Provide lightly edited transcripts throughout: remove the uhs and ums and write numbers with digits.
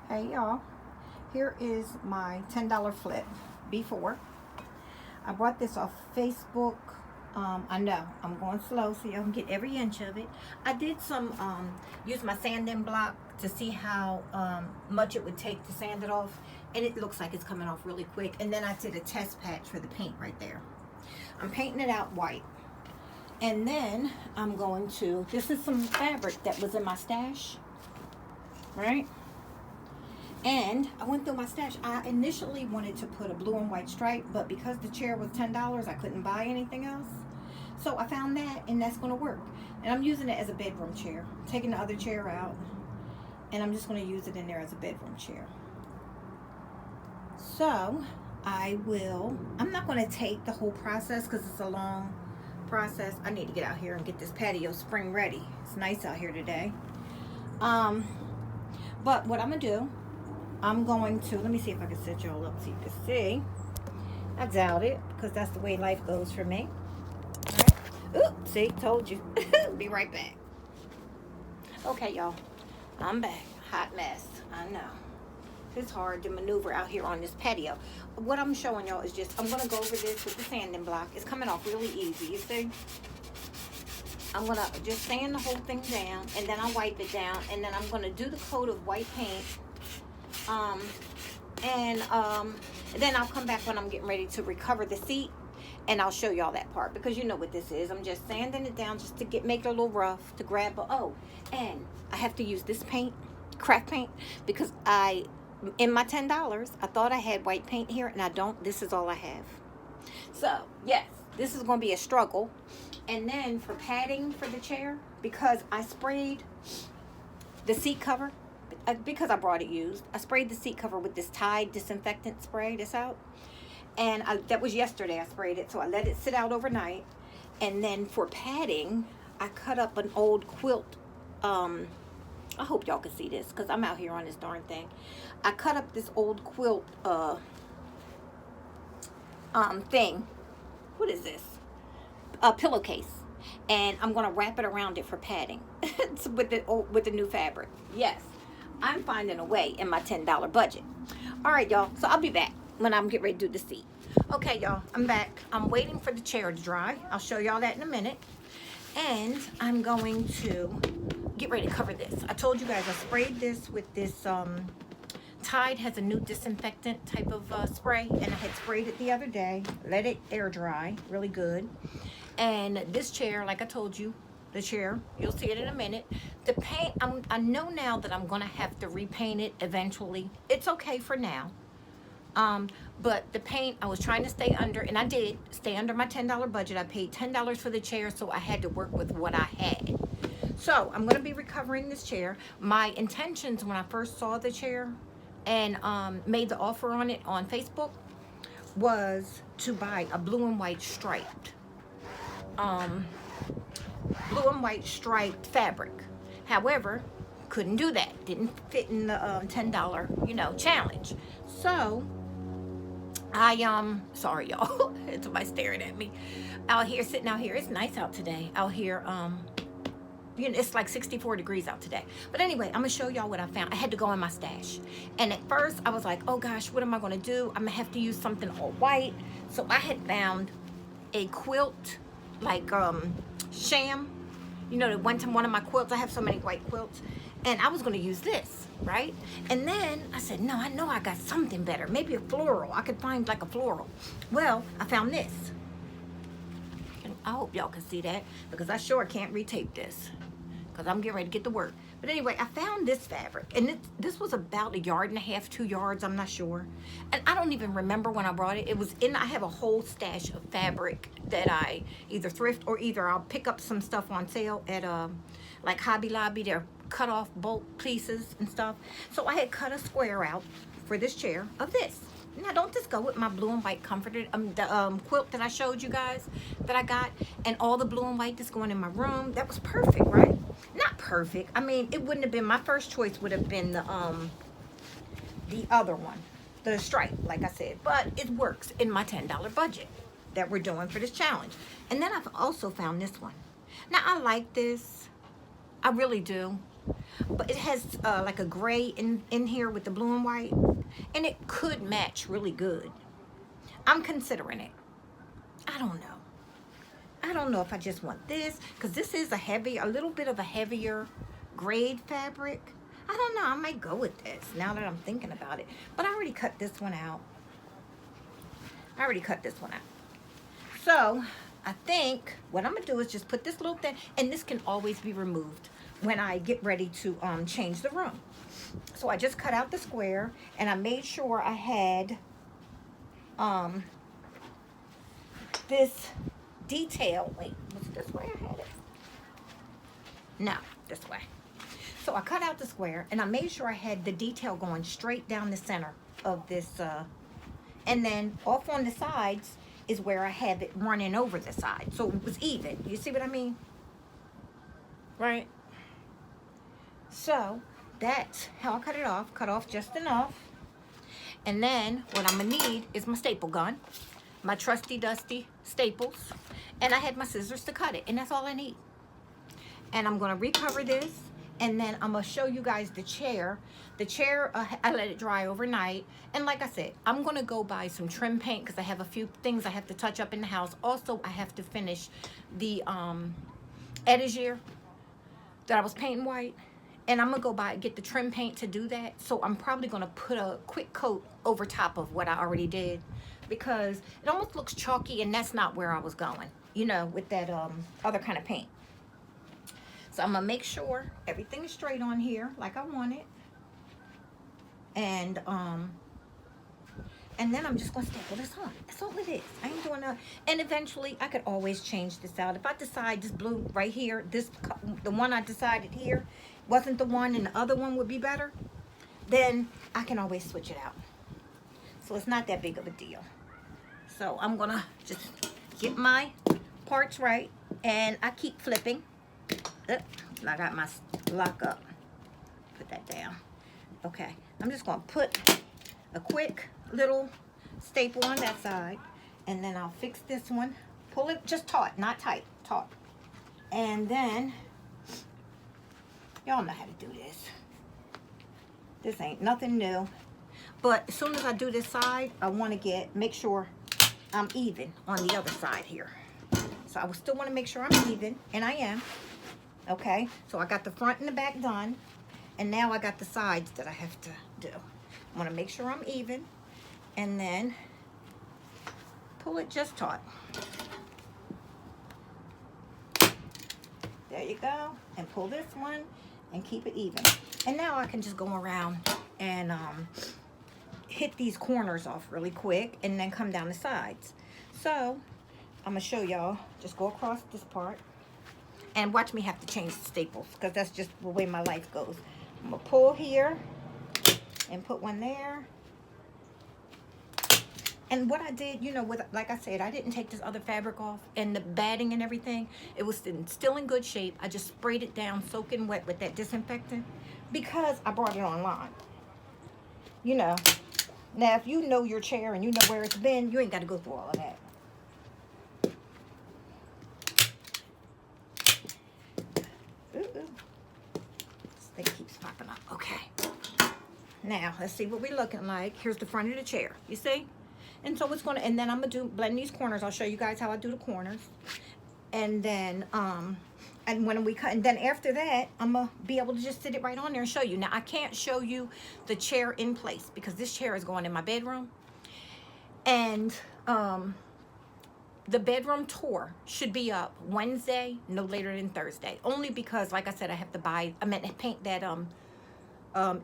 Hey y'all, here is my $10 flip before. I bought this off Facebook. I know I'm going slow so y'all can get every inch of it. I did some use my sanding block to see how much it would take to sand it off, and it looks like it's coming off really quick. And then I did a test patch for the paint right there. I'm painting it out white, and then I'm going to, this is some fabric that was in my stash, right? And I went through my stash. I initially wanted to put a blue and white stripe, but because the chair was $10, I couldn't buy anything else. So I found that, and that's going to work. And I'm using it as a bedroom chair. I'm taking the other chair out, and I'm just going to use it in there as a bedroom chair. So I'm not going to take the whole process because it's a long process. I need to get out here and get this patio spring ready. It's nice out here today. But what I'm going to do, I'm going to, let me see if I can set y'all up so you can see. I doubt it, because that's the way life goes for me. All right. Oop, see, told you. Be right back. Okay, y'all. I'm back. Hot mess. I know. It's hard to maneuver out here on this patio. What I'm showing y'all is just, I'm going to go over this with the sanding block. It's coming off really easy, you see? I'm going to just sand the whole thing down, and then I'll wipe it down, and then I'm going to do the coat of white paint. Then I'll come back when I'm getting ready to recover the seat, and I'll show y'all that part, because you know what this is. I'm just sanding it down just to make it a little rough, to grab and I have to use this paint, craft paint, because in my $10, I thought I had white paint here, and I don't. This is all I have. So yes, this is going to be a struggle. And then for padding for the chair, because I sprayed the seat cover, because I brought it used, I sprayed the seat cover with this Tide disinfectant spray, this out. And that was yesterday I sprayed it, so I let it sit out overnight. And then for padding, I cut up an old quilt. I hope y'all can see this, because I'm out here on this darn thing. I cut up this old quilt thing. What is this? A pillowcase. And I'm going to wrap it around it for padding with the new fabric. Yes. I'm finding a way in my $10 budget. All right, y'all. So I'll be back when I'm getting ready to do the seat. Okay, y'all. I'm back. I'm waiting for the chair to dry. I'll show y'all that in a minute. And I'm going to get ready to cover this. I told you guys I sprayed this with this Tide has a new disinfectant type of spray. And I had sprayed it the other day. Let it air dry. Really good. And this chair, like I told you, the chair, you'll see it in a minute. The paint, I know now that I'm going to have to repaint it eventually. It's okay for now. But the paint, I was trying to stay under, and I did stay under my $10 budget. I paid $10 for the chair, so I had to work with what I had. So I'm going to be recovering this chair. My intentions when I first saw the chair and made the offer on it on Facebook was to buy a blue and white striped fabric. However, couldn't do that. Didn't fit in the $10, challenge. So sorry y'all. It's somebody staring at me. Sitting out here. It's nice out today. Out here, it's like 64 degrees out today. But anyway, I'm gonna show y'all what I found. I had to go in my stash. And at first I was like, oh gosh, what am I gonna do? I'm gonna have to use something all white. So I had found a quilt, like sham. That went to one of my quilts. I have so many white quilts. And I was going to use this, right? And then I said, no, I know I got something better. Maybe a floral. I could find like a floral. Well, I found this. And I hope y'all can see that, because I sure can't retape this, because I'm getting ready to get to work. But anyway, I found this fabric. And this was about 1.5 yards, 2 yards. I'm not sure. And I don't even remember when I brought it. I have a whole stash of fabric that I either thrift or I'll pick up some stuff on sale at like Hobby Lobby. They're cut off bulk pieces and stuff. So I had cut a square out for this chair of this. Now, don't this go with my blue and white comforter, the quilt that I showed you guys that I got, and all the blue and white that's going in my room? That was perfect, right? Not perfect. I mean, it wouldn't have been, my first choice would have been the other one, the stripe, like I said. But it works in my $10 budget that we're doing for this challenge. And then I've also found this one. Now, I like this. I really do. but it has like a gray in here with the blue and white, and it could match really good. I'm considering it. I don't know. I don't know if I just want this, because this is a little bit of a heavier grade fabric. I don't know. I might go with this now that I'm thinking about it. But I already cut this one out. So I think what I'm going to do is just put this little thing, and this can always be removed when I get ready to change the room. So I just cut out the square, and I made sure I had this detail. Wait, was it this way I had it? No, this way. So I cut out the square, and I made sure I had the detail going straight down the center of this, and then off on the sides is where I have it running over the side, so it was even. You see what I mean? Right? So that's how I cut it off. Cut off just enough. And then what I'm gonna need is my staple gun, my trusty dusty staples, and I had my scissors to cut it, and that's all I need. And I'm gonna recover this, and then I'm gonna show you guys the chair. The chair, I let it dry overnight, and like I said, I'm gonna go buy some trim paint because I have a few things I have to touch up in the house. Also, I have to finish the etagere that I was painting white, and I'm gonna go get the trim paint to do that. So I'm probably gonna put a quick coat over top of what I already did, because it almost looks chalky, and that's not where I was going, you know, with that other kind of paint. So I'm gonna make sure everything is straight on here like I want it. And then I'm just gonna staple this on. That's all it is. I ain't doing that. And eventually I could always change this out. If I decide this blue right here, the one I decided here wasn't the one and the other one would be better, then I can always switch it out. So it's not that big of a deal. So I'm gonna just get my parts right, and I keep flipping. I got my lock up. Put that down. Okay, I'm just gonna put a quick little staple on that side, and then I'll fix this one. Pull it just taut, not tight, taut. And then y'all know how to do this. This ain't nothing new. But as soon as I do this side, I want to make sure I'm even on the other side here. So I still want to make sure I'm even, and I am. Okay, so I got the front and the back done, and now I got the sides that I have to do. I want to make sure I'm even, and then pull it just taut. There you go, and pull this one and keep it even. And now I can just go around and hit these corners off really quick, and then come down the sides. So I'm gonna show y'all. Just go across this part, and watch me have to change the staples, because that's just the way my life goes. I'm gonna pull here and put one there. And what I did, you know, like I said, I didn't take this other fabric off, and the batting and everything, it was still in good shape. I just sprayed it down soaking wet with that disinfectant, because I brought it online. You know, now if you know your chair and you know where it's been, you ain't got to go through all of that. This thing keeps popping up. Okay. Now, let's see what we're looking like. Here's the front of the chair. You see? And so it's gonna, and then I'm gonna blend these corners. I'll show you guys how I do the corners. And then, and when we cut, and then after that, I'm gonna be able to just sit it right on there and show you. Now, I can't show you the chair in place, because this chair is going in my bedroom. And the bedroom tour should be up Wednesday, no later than Thursday. Only because, like I said, I have to paint that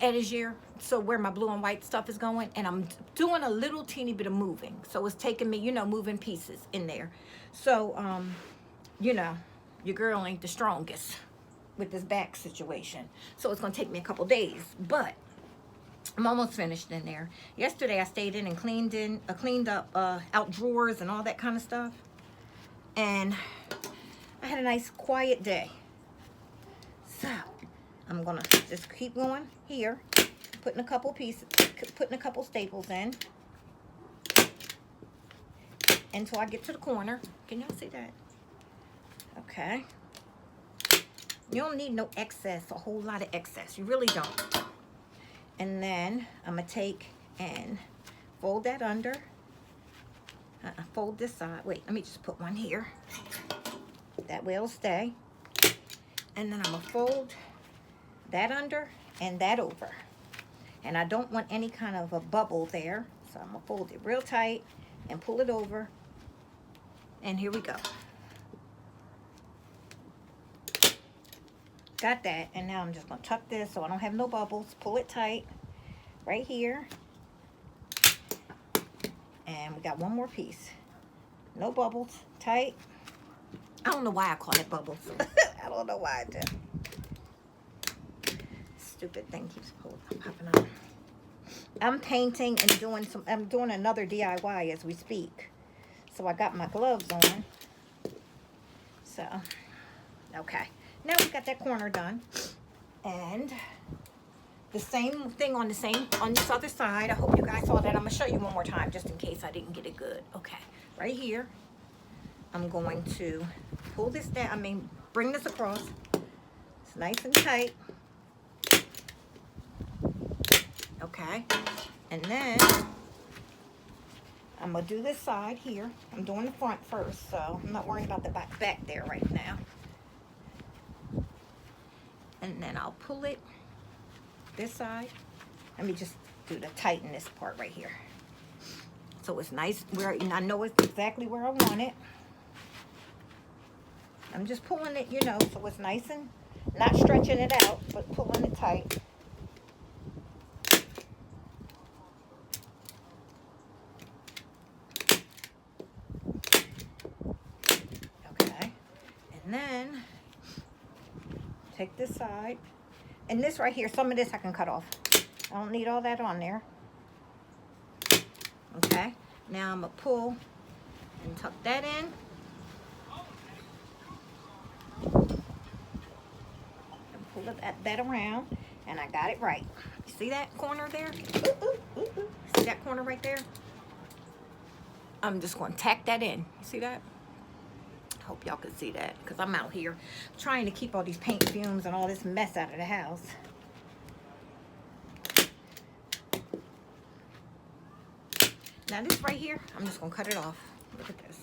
etagere, so where my blue and white stuff is going, and I'm doing a little teeny bit of moving, so it's taking me, you know, moving pieces in there. So you know, your girl ain't the strongest with this back situation, so it's gonna take me a couple days, but I'm almost finished in there. Yesterday I stayed in and cleaned up out drawers and all that kind of stuff, and I had a nice quiet day. So I'm gonna just keep going here, putting a couple staples in until I get to the corner. Can y'all see that? Okay. You don't need no excess, a whole lot of excess. You really don't. And then I'm going to take and fold that under. Fold this side. Wait, let me just put one here. That way it'll stay. And then I'm going to fold that under and that over. And I don't want any kind of a bubble there. So I'm going to fold it real tight and pull it over. And here we go. Got that. And now I'm just going to tuck this so I don't have no bubbles. Pull it tight right here. And we got one more piece. No bubbles. Tight. I don't know why I call it bubbles. I don't know why I do. Stupid thing keeps popping up. I'm painting and I'm doing another DIY as we speak. So I got my gloves on. So, okay. Now we got that corner done. And the same thing on this other side. I hope you guys saw that. I'm going to show you one more time just in case I didn't get it good. Okay. Right here. I'm going to pull this down. Bring this across. It's nice and tight. Okay. And then I'm going to do this side here. I'm doing the front first, so I'm not worrying about the back there right now. And then I'll pull it this side. Let me just do the tighten this part right here. So it's nice and I know it's exactly where I want it. I'm just pulling it, so it's nice and not stretching it out, but pulling it tight. Okay. And then take this side. And this right here, some of this I can cut off. I don't need all that on there. Okay. Now I'm going to pull and tuck that in. And pull that around. And I got it right. See that corner there? See that corner right there? I'm just going to tack that in. You see that? Hope y'all can see that because I'm out here trying to keep all these paint fumes and all this mess out of the house. Now this right here, I'm just going to cut it off. Look at this.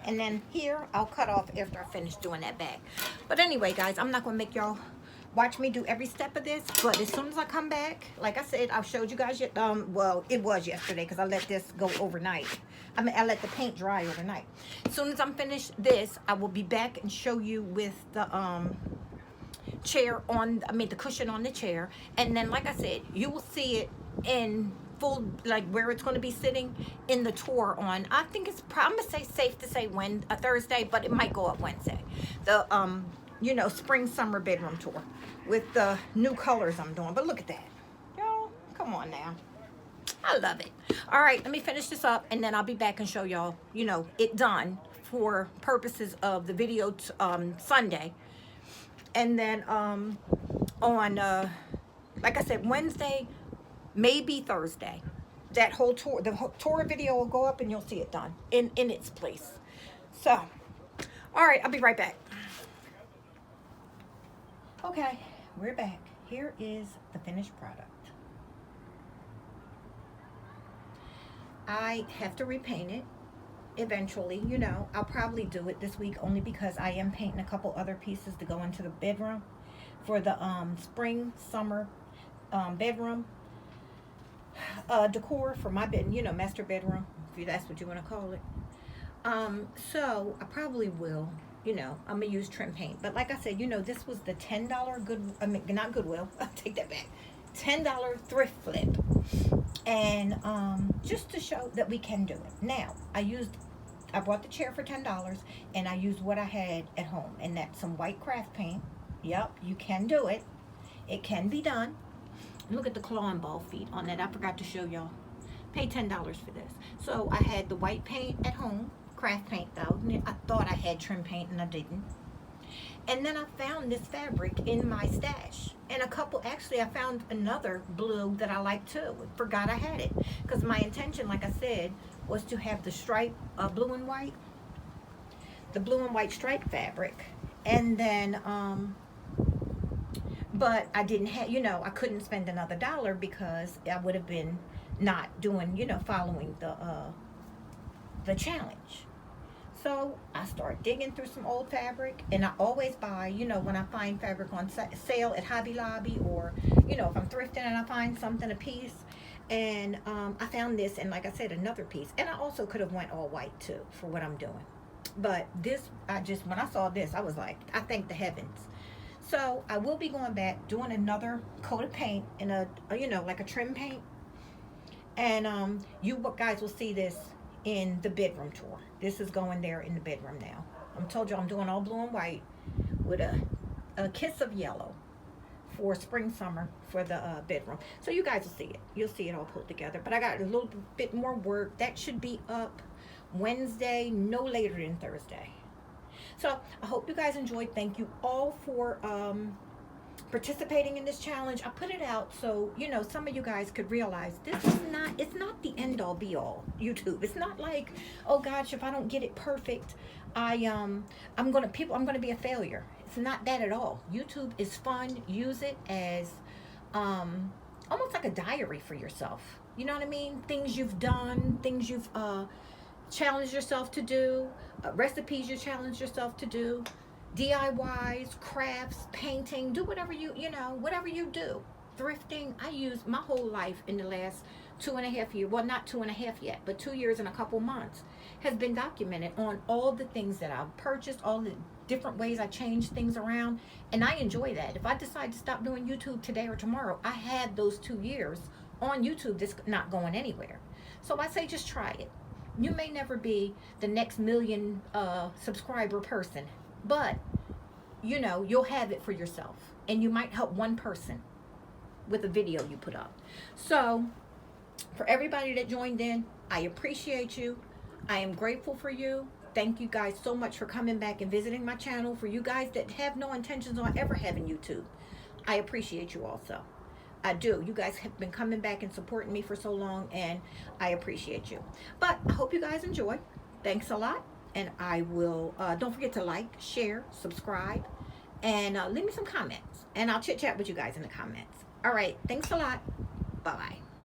And then here, I'll cut off after I finish doing that back. But anyway, guys, I'm not going to make y'all watch me do every step of this, but as soon as I come back, like I said, I showed you guys, well, it was yesterday because I let this go overnight. I let the paint dry overnight. As soon as I'm finished this, I will be back and show you with the chair on, the cushion on the chair. And then, like I said, you will see it in full, like where it's going to be sitting in the tour on, I think it's, I'm going to say safe to say Thursday, but it might go up Wednesday. The, spring summer bedroom tour with the new colors I'm doing. But look at that. Y'all, come on now. I love it. All right, let me finish this up and then I'll be back and show y'all, it done for purposes of the video Sunday. And then on, like I said, Wednesday, maybe Thursday, that whole tour, the whole tour video will go up and you'll see it done in its place. So, all right, I'll be right back. Okay, we're back. Here is the finished product. I have to repaint it eventually. I'll probably do it this week only because I am painting a couple other pieces to go into the bedroom for the spring summer bedroom decor for my bed, master bedroom, if that's what you want to call it. So I probably will. I'm going to use trim paint. But like I said, this was the $10 not Goodwill. I'll take that back. $10 thrift flip. And just to show that we can do it. Now, I bought the chair for $10 and I used what I had at home. And that's some white craft paint. Yep, you can do it. It can be done. Look at the claw and ball feet on that. I forgot to show y'all. Pay $10 for this. So I had the white paint at home. Craft paint though. I thought I had trim paint and I didn't. And then I found this fabric in my stash. And a couple, actually, I found another blue that I like too. Forgot I had it. Because my intention, like I said, was to have the stripe blue and white. The blue and white stripe fabric. And then, but I didn't have, I couldn't spend another dollar because I would have been not doing, following the challenge. So I start digging through some old fabric, and I always buy, when I find fabric on sale at Hobby Lobby, or, if I'm thrifting and I find something, a piece. And I found this, and like I said, another piece. And I also could have went all white too for what I'm doing. But this, when I saw this, I was like, I thank the heavens. So I will be going back, doing another coat of paint in like a trim paint. And you guys will see this in the bedroom tour. This is going there in the bedroom now. I'm told you I'm doing all blue and white with a kiss of yellow for spring, summer for the bedroom. So you guys will see it. You'll see it all put together. But I got a little bit more work. That should be up Wednesday, no later than Thursday. So I hope you guys enjoyed. Thank you all for participating in this challenge. I put it out so some of you guys could realize this is it's not the end all be all YouTube. It's not like, oh gosh, if I don't get it perfect, I'm gonna be a failure. It's not that at all. YouTube is fun. Use it as almost like a diary for yourself. You know what I mean? Things you've done, things you've challenged yourself to do, recipes you challenge yourself to do, DIYs, crafts, painting, do whatever whatever you do. Thrifting, I used my whole life in the last 2.5 years, well, not 2.5 yet, but 2 years and a couple months, has been documented on all the things that I've purchased, all the different ways I change things around, and I enjoy that. If I decide to stop doing YouTube today or tomorrow, I had those 2 years on YouTube that's not going anywhere. So I say just try it. You may never be the next million subscriber person, but you'll have it for yourself, and you might help one person with a video you put up. So for everybody that joined in, I appreciate you. I am grateful for you. Thank you guys so much for coming back and visiting my channel. For you guys that have no intentions on ever having YouTube, I appreciate you also. I do. You guys have been coming back and supporting me for so long, and I appreciate you. But I hope you guys enjoy. Thanks a lot. And I will, don't forget to like, share, subscribe, and leave me some comments. And I'll chit chat with you guys in the comments. All right. Thanks a lot. Bye-bye.